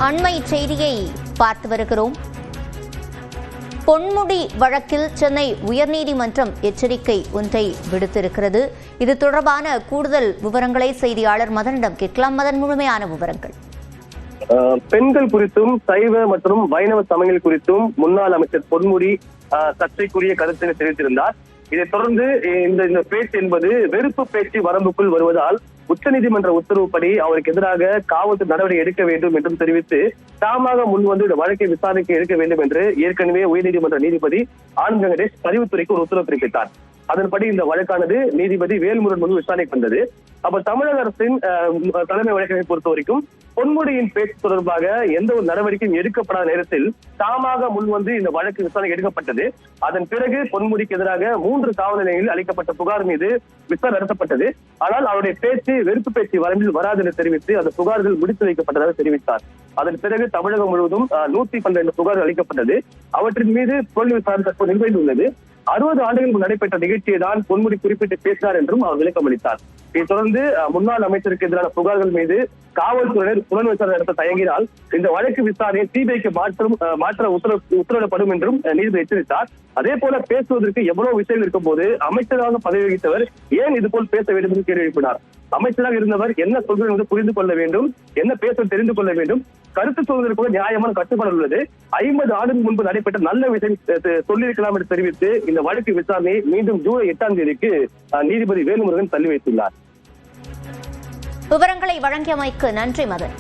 அண்மை செய்தியை பார்த்து வருகிறோம். பொன்முடி வழக்கில் சென்னை உயர்நீதிமன்றம் எச்சரிக்கை ஒன்றை விடுத்திருக்கிறது. இது தொடர்பான கூடுதல் விவரங்களை செய்தியாளர் மதனிடம் கேட்கலாம். மதன், முழுமையான விவரங்கள். பெண்கள் குறித்தும் சைவ மற்றும் வைணவ சமயங்கள் குறித்தும் முன்னாள் அமைச்சர் பொன்முடி சர்ச்சைக்குரிய கருத்தினை தெரிவித்திருந்தார். இதைத் தொடர்ந்து இந்த பேச்சு என்பது வெறுப்பு பேச்சு வரம்புக்குள் வருவதால் உச்சநீதிமன்ற உத்தரவுப்படி அவருக்கு எதிராக காவல்துறை நடவடிக்கை எடுக்க வேண்டும் என்றும் தெரிவித்து தாமாக முன்வந்து இந்த வழக்கை விசாரணைக்கு எடுக்க வேண்டும் என்று ஏற்கனவே உயர்நீதிமன்ற நீதிபதி ஆனந்த் வெங்கடேஷ் பதிவுத்துறைக்கு ஒரு உத்தரவு பிறப்பித்தார். அதன்படி இந்த வழக்கானது நீதிபதி வேல்முருகன் முன்பு விசாரணைக்கு வந்தது. அப்ப தமிழக அரசின் தலைமை வழக்கை பொறுத்த வரைக்கும் பொன்முடியின் பேச்சு தொடர்பாக எந்த ஒரு நடவடிக்கையும் எடுக்கப்படாத நேரத்தில் தாமாக முன்வந்து இந்த வழக்கு விசாரணை எடுக்கப்பட்டது. அதன் பிறகு பொன்முடிக்கு எதிராக 3 காவல் நிலையங்களில் அளிக்கப்பட்ட புகார் மீது விசாரணை நடத்தப்பட்டது. ஆனால் அவருடைய பேச்சு வெறுப்பு பேச்சு வரம்பில் வராது என்று தெரிவித்து அந்த புகார்கள் முடித்து வைக்கப்பட்டதாக தெரிவித்தார். அதன் பிறகு தமிழகம் முழுவதும் 112 புகார்கள் அளிக்கப்பட்டது. அவற்றின் மீது புலன் விசாரணை தற்போது நிலுவையில் உள்ளது. 60 ஆண்டுகளுக்கு நடைபெற்ற நிகழ்ச்சியை தான் பொன்முடி குறிப்பிட்டு பேசினார் என்றும் அவர் விளக்கம் அளித்தார். இதைத் தொடர்ந்து முன்னாள் அமைச்சருக்கு எதிரான புகார்கள் மீது காவல்துறையினர் புலன் விசாரணை நடத்த தயங்கினால் இந்த வழக்கு விசாரணையை சிபிஐக்கு மாற்ற உத்தரவிடப்படும் என்றும் நீதிபதி எச்சரித்தார். அதே போல பேசுவதற்கு எவ்வளவு விஷயங்கள் இருக்கும் போது அமைச்சராக பதவி வகித்தவர் ஏன் இது போல் பேச வேண்டும் என்று கேள்வி எழுப்பினார். அமைச்சராக இருந்தவர் என்ன சொல்வது என்று புரிந்து கொள்ள வேண்டும், என்ன பேச தெரிந்து கொள்ள வேண்டும். கருத்து சொல்வதற்கு கூட நியாயமான கட்டுப்பாடு உள்ளது. 50 ஆண்டுகள் முன்பு நடைபெற்ற நல்ல விஷயம் சொல்லியிருக்கலாம் என்று தெரிவித்து இந்த வழக்கு விசாரணையை மீண்டும் ஜூலை 8ஆம் தேதிக்கு நீதிபதி வேல்முருகன் தள்ளி வைத்துள்ளார். விவரங்களை வழங்கியமைக்கு நன்றி மதன்.